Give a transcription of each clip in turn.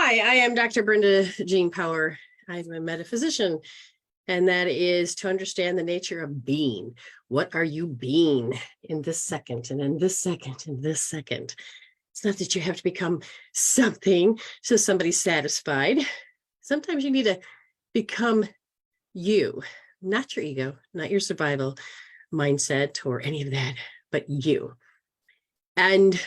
Hi, I am Dr. Brenda Jean Power. I'm a metaphysician, and that is to understand the nature of being. What are you being in this second, and in this second, and this second? It's not that you have to become something so somebody's satisfied. Sometimes you need to become you, not your ego, not your survival mindset or any of that, but you. And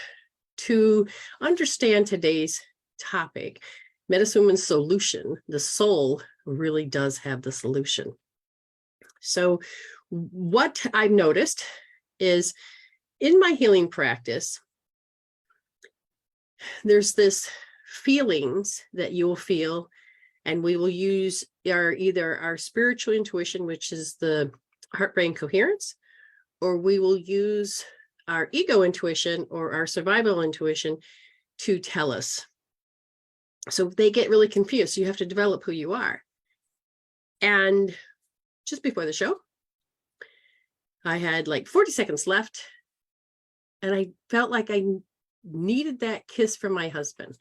to understand today's topic, Medicine Woman Soultion, the soul really does have the solution. So what I've noticed is in my healing practice, there's this feelings that you will feel, and we will use either our spiritual intuition, which is the heart-brain coherence, or we will use our ego intuition or our survival intuition to tell us. So they get really confused. So you have to develop who you are. And just before the show, I had like 40 seconds left, and I felt like I needed that kiss from my husband.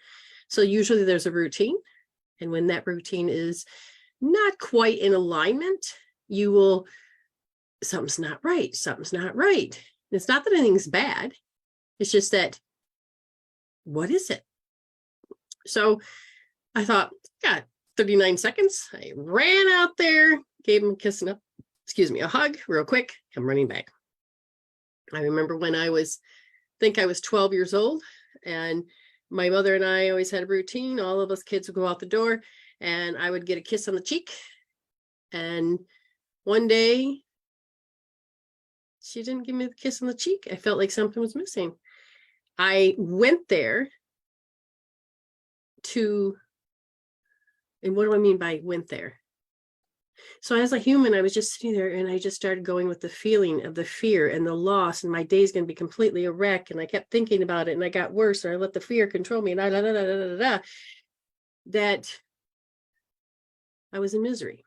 So usually there's a routine. And when that routine is not quite in alignment, you will, something's not right. Something's not right. It's not that anything's bad. It's just that, what is it? So I thought, got 39 seconds. I ran out there, gave him a kiss and a hug real quick. I'm running back. I remember when I think I was 12 years old, and my mother and I always had a routine. All of us kids would go out the door, and I would get a kiss on the cheek. And one day, she didn't give me the kiss on the cheek. I felt like something was missing. I went there and what do I mean by went there? So as a human, I was just sitting there, and I just started going with the feeling of the fear and the loss, and my day's going to be completely a wreck. And I kept thinking about it, and I got worse, and I let the fear control me, and that I was in misery.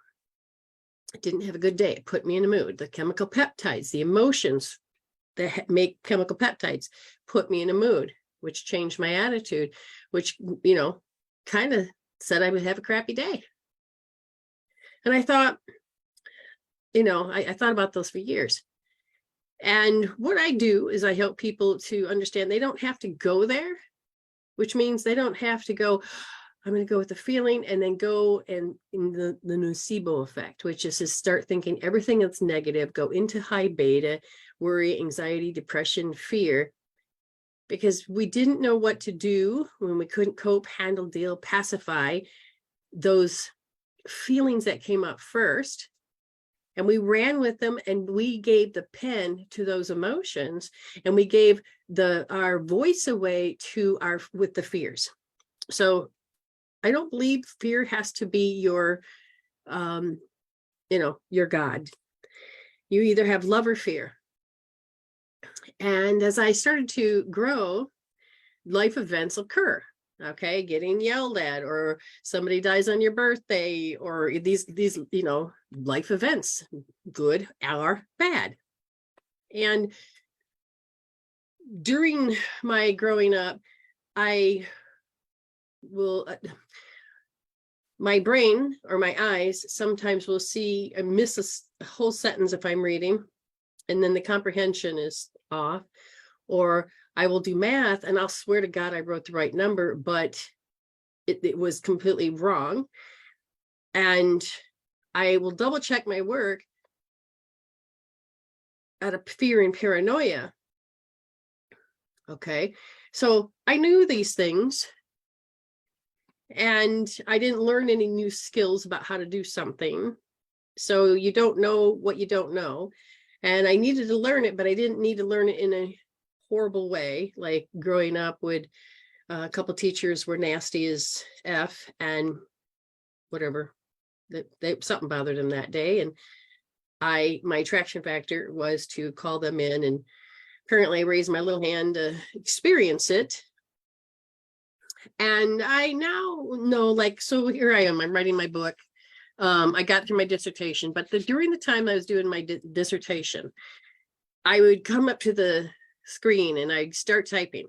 I didn't have a good day. It put me in a mood. The chemical peptides, the emotions that make chemical peptides, put me in a mood, which changed my attitude, which, kind of said I would have a crappy day. And I thought, I thought about those for years. And what I do is I help people to understand they don't have to go there, which means they don't have to go, I'm going to go with the feeling and then go and in the nocebo effect, which is to start thinking everything that's negative, go into high beta, worry, anxiety, depression, fear, because we didn't know what to do when we couldn't cope, handle, deal, pacify those feelings that came up first. And we ran with them, and we gave the pen to those emotions, and we gave our voice away with the fears. So I don't believe fear has to be your God. You either have love or fear. And as I started to grow, life events occur. Okay, getting yelled at, or somebody dies on your birthday, or these life events, good or bad. And during my growing up, my brain or my eyes sometimes will see and miss a whole sentence if I'm reading, and then the comprehension is off. Or I will do math, and I'll swear to God I wrote the right number, but it was completely wrong. And I will double check my work out of fear and paranoia. Okay, so I knew these things, and I didn't learn any new skills about how to do something. So you don't know what you don't know. And I needed to learn it, but I didn't need to learn it in a horrible way. Like growing up, a couple teachers were nasty as F, and whatever, something bothered them that day. And my attraction factor was to call them in, and apparently I raised my little hand to experience it. And I now know, so here I am, I'm writing my book. I got through my dissertation, but during the time I was doing my dissertation, I would come up to the screen and I'd start typing.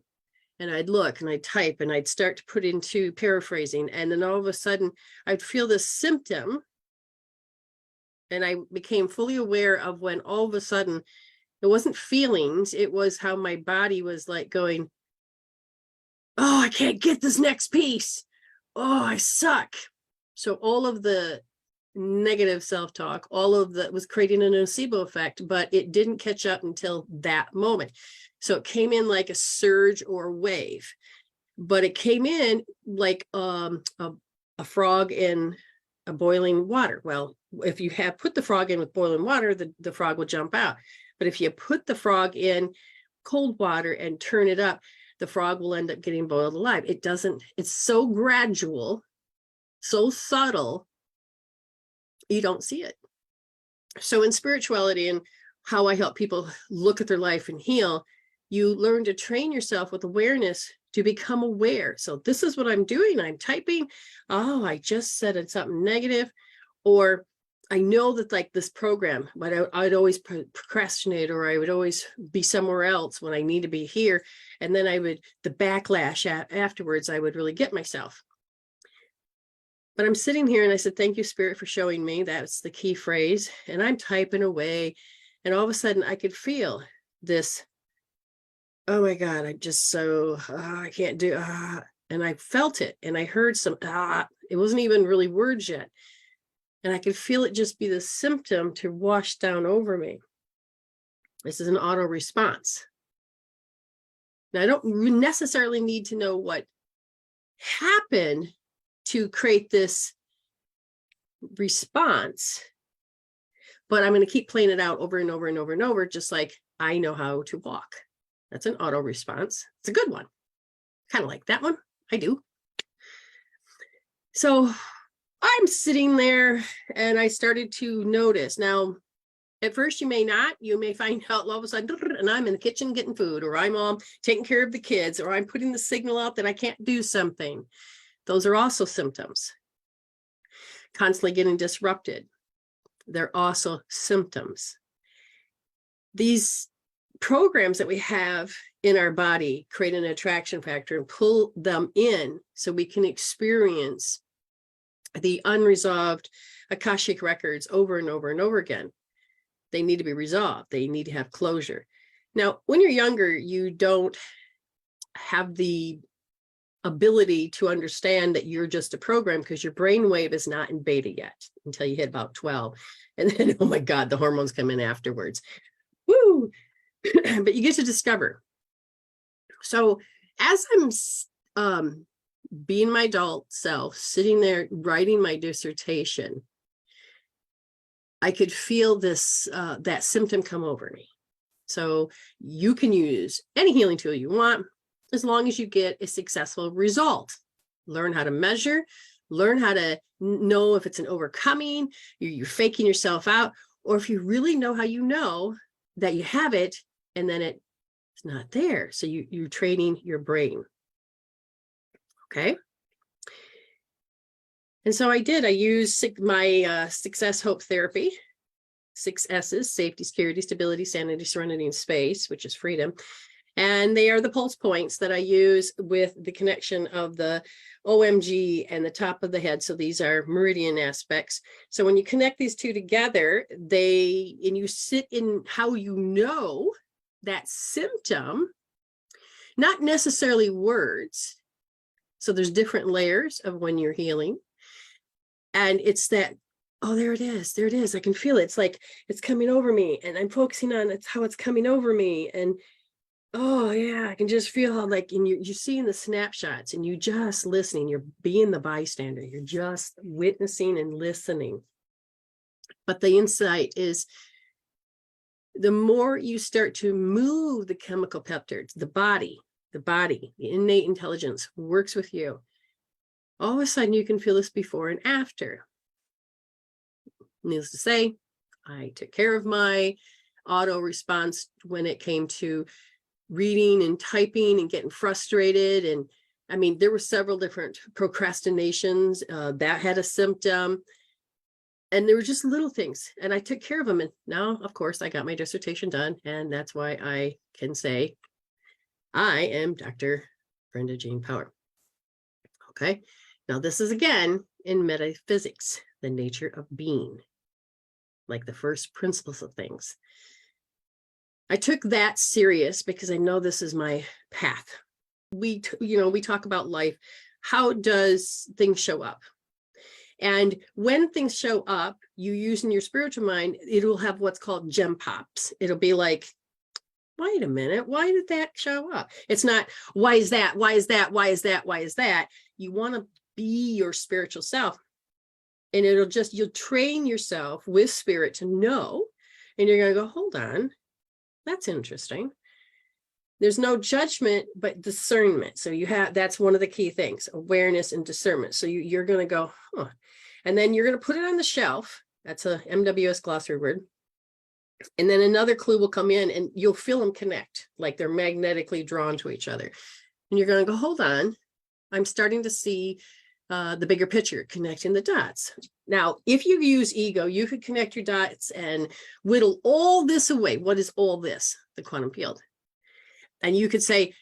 and I'd look and I'd type and I'd start to put into paraphrasing. And then all of a sudden I'd feel this symptom. And I became fully aware of when all of a sudden it wasn't feelings, it was how my body was like going, oh, I can't get this next piece. Oh, I suck. So all of the negative self-talk, all of that was creating a nocebo effect, but it didn't catch up until that moment. So it came in like a surge or wave, but it came in like a frog in a boiling water. Well, if you have put the frog in with boiling water, the frog will jump out. But if you put the frog in cold water and turn it up, the frog will end up getting boiled alive. It doesn't, it's so gradual, so subtle, you don't see it. So in spirituality and how I help people look at their life and heal, you learn to train yourself with awareness to become aware. So this is what I'm doing. I'm typing. Oh, I just said something negative. Or I know that like this program, but I'd always procrastinate, or I would always be somewhere else when I need to be here. And then the backlash afterwards, I would really get myself. But I'm sitting here and I said, thank you, Spirit, for showing me. That's the key phrase. And I'm typing away. And all of a sudden I could feel this, oh my God, I'm just so, I can't do, and I felt it. And I heard some, it wasn't even really words yet. And I could feel it just be the symptom to wash down over me. This is an auto response. Now, I don't necessarily need to know what happened to create this response, but I'm going to keep playing it out over and over and over and over, just like I know how to walk. That's an auto response. It's a good one. Kind of like that one. I do. So I'm sitting there and I started to notice. Now, at first you may not, you may find out all of a sudden, and I'm in the kitchen getting food, or I'm taking care of the kids, or I'm putting the signal out that I can't do something. Those are also symptoms. Constantly getting disrupted. They're also symptoms. These programs that we have in our body create an attraction factor and pull them in so we can experience the unresolved akashic records over and over and over again. They need to be resolved. They need to have closure. Now, when you're younger, you don't have the ability to understand that you're just a program because your brainwave is not in beta yet until you hit about 12. And then, oh my God, the hormones come in afterwards. Woo! But you get to discover. So as I'm being my adult self, sitting there writing my dissertation, I could feel this, that symptom come over me. So you can use any healing tool you want, as long as you get a successful result. Learn how to measure, learn how to know if it's an overcoming, you're faking yourself out, or if you really know how you know that you have it and then it's not there. So you're training your brain. Okay. And so I used my success hope therapy, 6 S's: safety, security, stability, sanity, serenity, and space, which is freedom. And they are the pulse points that I use with the connection of the OMG and the top of the head. So these are meridian aspects. So when you connect these two together, and you sit in how you know that symptom, not necessarily words. So there's different layers of when you're healing. And it's that, oh, there it is. There it is. I can feel it. It's like it's coming over me, and I'm focusing on how it's coming over me. And oh yeah, I can just feel how, like, and you're seeing the snapshots and you just listening, you're being the bystander, you're just witnessing and listening. But the insight is, the more you start to move the chemical peptides, the body, the innate intelligence works with you. All of a sudden you can feel this before and after. Needless to say, I took care of my auto response when it came to reading and typing and getting frustrated. And I mean, there were several different procrastinations that had a symptom, and there were just little things, and I took care of them. And now, of course, I got my dissertation done, and that's why I can say I am Dr. Brenda Jean Power. Okay. Now this is again in metaphysics, the nature of being, like the first principles of things. I took that serious because I know this is my path. We talk about life. How does things show up? And when things show up, you use in your spiritual mind, it will have what's called gem pops. It'll be like, wait a minute, why did that show up? It's not, why is that? Why is that? Why is that? Why is that? You want to be your spiritual self. And you'll train yourself with spirit to know. And you're going to go, hold on, that's interesting. There's no judgment, but discernment. So that's one of the key things, awareness and discernment. So you're going to go, huh. And then you're going to put it on the shelf. That's a MWS glossary word. And then another clue will come in and you'll feel them connect, like they're magnetically drawn to each other. And you're going to go, hold on, I'm starting to see the bigger picture, connecting the dots. Now, if you use ego, you could connect your dots and whittle all this away. What is all this? The quantum field. And you could say,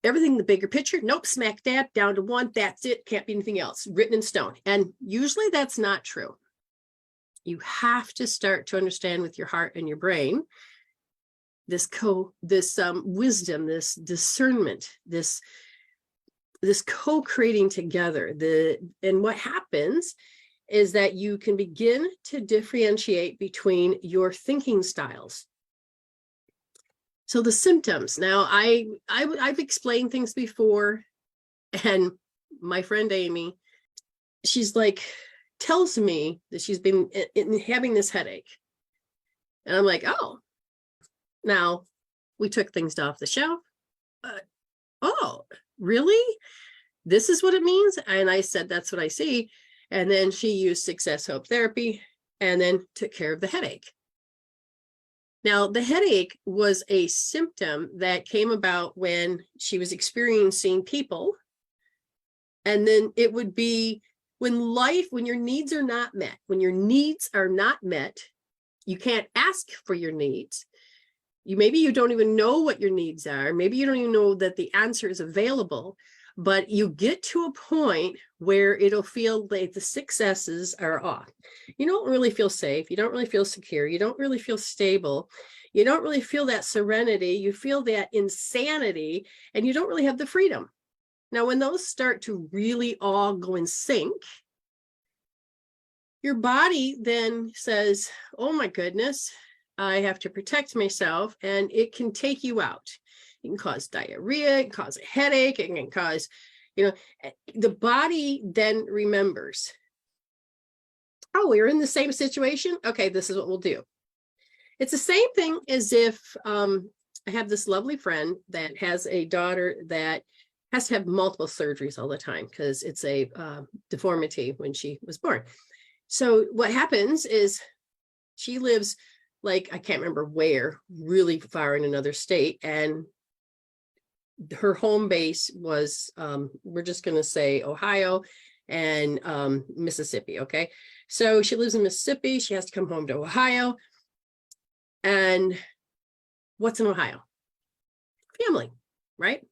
everything, the bigger picture, nope, smack dab, down to one, that's it, can't be anything else, written in stone. And usually that's not true. You have to start to understand with your heart and your brain this wisdom, this discernment, this co-creating together. And what happens is that you can begin to differentiate between your thinking styles. So the symptoms. Now, I've explained things before, and my friend Amy, she's like, tells me that she's been having this headache. And I'm like, oh, now we took things off the shelf. Oh, really? This is what it means? And I said, that's what I see. And then she used Success Hope Therapy and then took care of the headache. Now, the headache was a symptom that came about when she was experiencing people. And then it would be when your needs are not met, you can't ask for your needs. Maybe you don't even know what your needs are. Maybe you don't even know that the answer is available, but you get to a point where it'll feel like the successes are off. You don't really feel safe. You don't really feel secure. You don't really feel stable. You don't really feel that serenity. You feel that insanity, and you don't really have the freedom. Now, when those start to really all go in sync, your body then says, oh my goodness, I have to protect myself, and it can take you out. It can cause diarrhea, it can cause a headache, it can cause, the body then remembers, oh, we're in the same situation. Okay, this is what we'll do. It's the same thing as if I have this lovely friend that has a daughter that has to have multiple surgeries all the time because it's a deformity when she was born. So what happens is she lives, like, I can't remember where, really far in another state. And her home base was, we're just going to say Ohio and Mississippi. Okay. So she lives in Mississippi. She has to come home to Ohio. And what's in Ohio? Family, right?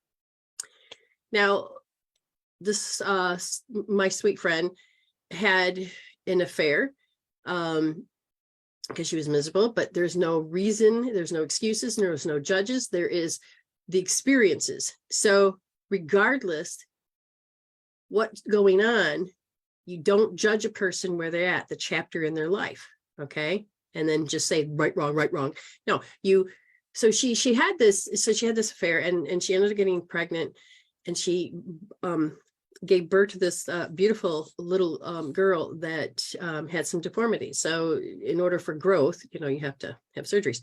Now, this, my sweet friend had an affair, because she was miserable, but there's no reason, there's no excuses, there's no judges, there is the experiences. So regardless what's going on, you don't judge a person where they're at, the chapter in their life, okay? And then just say right, wrong. No, so she had this affair, and she ended up getting pregnant, and she gave birth to this beautiful little girl that had some deformities. So in order for growth, you have to have surgeries.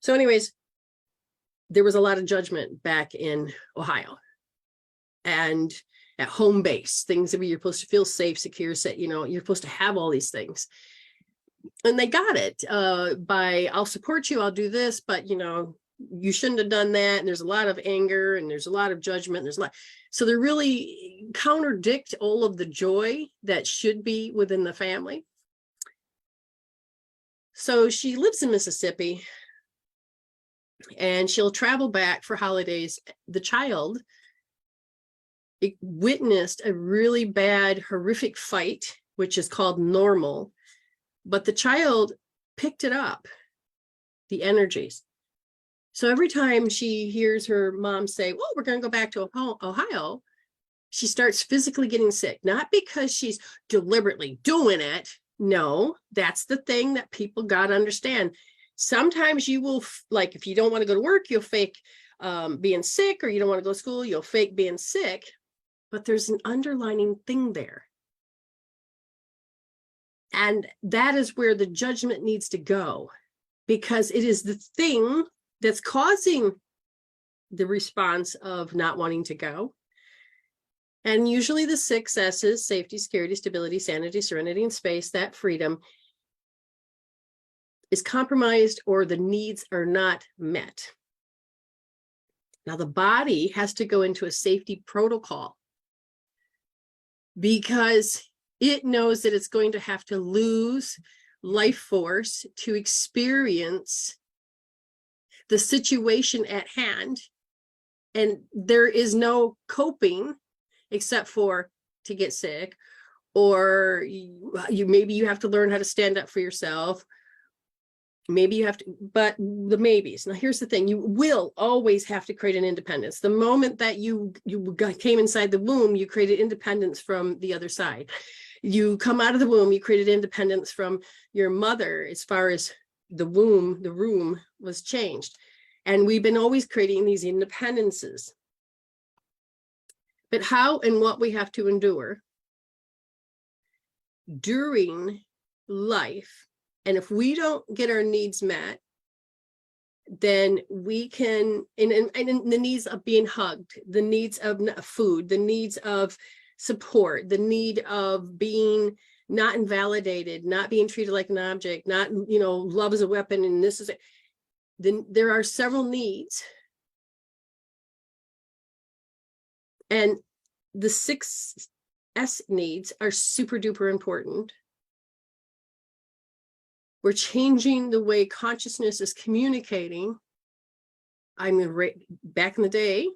So anyways, there was a lot of judgment back in Ohio and at home base, things that you're supposed to feel safe, secure, you're supposed to have all these things. And they got it by, I'll support you, I'll do this, but you shouldn't have done that. And there's a lot of anger and there's a lot of judgment. So they really contradict all of the joy that should be within the family. So she lives in Mississippi and she'll travel back for holidays. The child witnessed a really bad, horrific fight, which is called normal, but the child picked it up, the energies. So every time she hears her mom say, well, we're going to go back to Ohio, she starts physically getting sick, not because she's deliberately doing it. No, that's the thing that people got to understand. Sometimes you will, like, if you don't want to go to work, you'll fake being sick, or you don't want to go to school, you'll fake being sick. But there's an underlining thing there. And that is where the judgment needs to go, because it is the thing that's causing the response of not wanting to go. And usually the 6 S's, safety, security, stability, sanity, serenity, and space, that freedom is compromised, or the needs are not met. Now the body has to go into a safety protocol, because it knows that it's going to have to lose life force to experience the situation at hand. And there is no coping except for to get sick, or maybe you have to learn how to stand up for yourself. Maybe you have to, but the maybes. Now, here's the thing. You will always have to create an independence. The moment that you came inside the womb, you created independence from the other side. You come out of the womb, you created independence from your mother. As far as the womb, the room was changed. And we've been always creating these independences. But how and what we have to endure during life, and if we don't get our needs met, then we can, and the needs of being hugged, the needs of food, the needs of support, the need of being not invalidated, not being treated like an object, not, love is a weapon, and this is it. Then there are several needs. And the 6 S needs are super duper important. We're changing the way consciousness is communicating. Back in the day,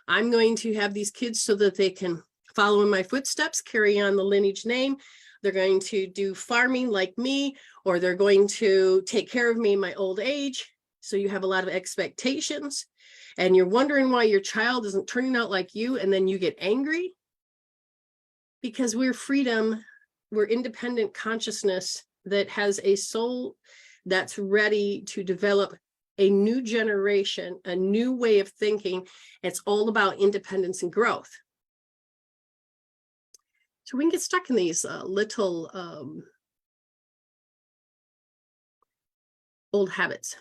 I'm going to have these kids so that they can follow in my footsteps, carry on the lineage name. They're going to do farming like me, or they're going to take care of me in my old age. So you have a lot of expectations, and you're wondering why your child isn't turning out like you, and then you get angry. Because we're freedom, we're independent consciousness that has a soul that's ready to develop a new generation, a new way of thinking. It's all about independence and growth. So we can get stuck in these little old habits.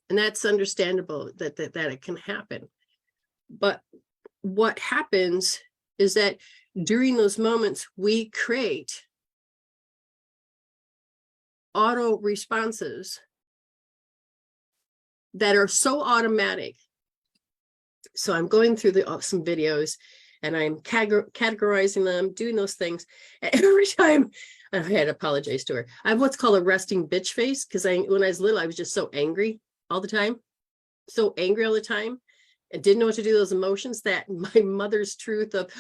And that's understandable that it can happen. But what happens is that during those moments, we create auto responses that are so automatic. So I'm going through some videos, and I'm categorizing them, doing those things. And every time, I had to apologize to her. I have what's called a resting bitch face, because when I was little, I was just so angry all the time. So angry all the time. And didn't know what to do with those emotions. That my mother's truth of,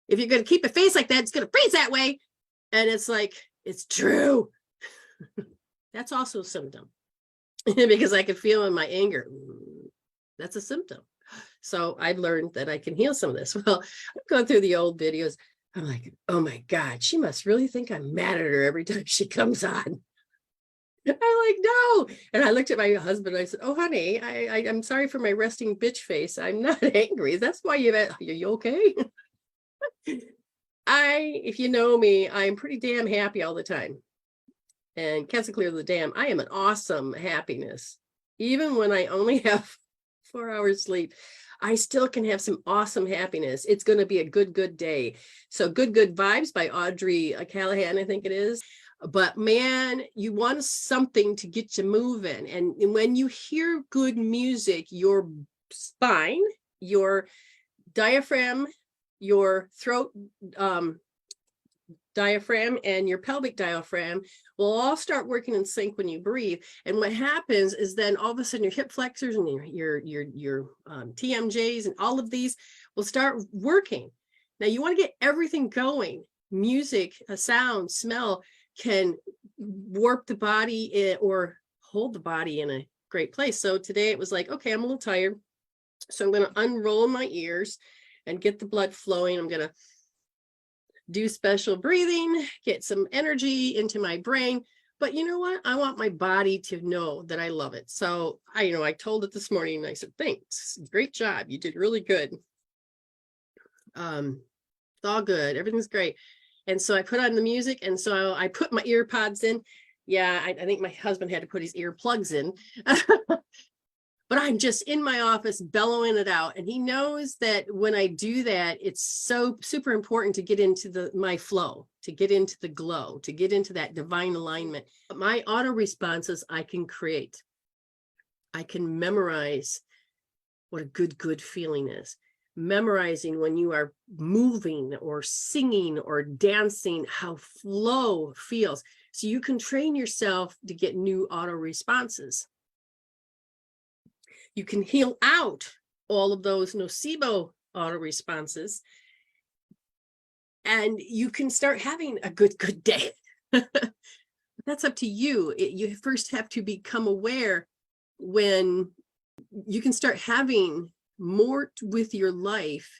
if you're going to keep a face like that, it's going to freeze that way. And it's like, it's true. That's also a symptom. Because I could feel in my anger, that's a symptom. So I've learned that I can heal some of this. Well, I'm going through the old videos. I'm like, oh my God, she must really think I'm mad at her every time she comes on. I'm like, no. And I looked at my husband. I said, oh, honey, I'm sorry for my resting bitch face. I'm not angry. That's why are you okay? If you know me, I'm pretty damn happy all the time. And cancel clear the dam. I am an awesome happiness. Even when I only have 4 hours sleep, I still can have some awesome happiness. It's going to be a good day. So Good Vibes by Audrey Callahan, I think it is. But man, you want something to get you moving. And when you hear good music, your spine, your diaphragm, your throat diaphragm and your pelvic diaphragm will all start working in sync when you breathe. And what happens is then all of a sudden your hip flexors and your TMJs and all of these will start working. Now you want to get everything going. Music, a sound, smell can warp the body or hold the body in a great place. So today it was like, okay, I'm a little tired. So I'm going to unroll my ears and get the blood flowing. I'm going to do special breathing, get some energy into my brain. But you know what? I want my body to know that I love it. So I told it this morning and I said, thanks. Great job. You did really good. It's all good. Everything's great. And so I put on the music. And so I put my ear pods in. Yeah, I think my husband had to put his earplugs in. But I'm just in my office bellowing it out. And he knows that when I do that, it's so super important to get into my flow, to get into the glow, to get into that divine alignment. My auto responses I can create. I can memorize what a good feeling is. Memorizing when you are moving or singing or dancing, how flow feels. So you can train yourself to get new auto responses. You can heal out all of those nocebo auto responses, and you can start having a good day. That's up to you. You first have to become aware when you can start having more with your life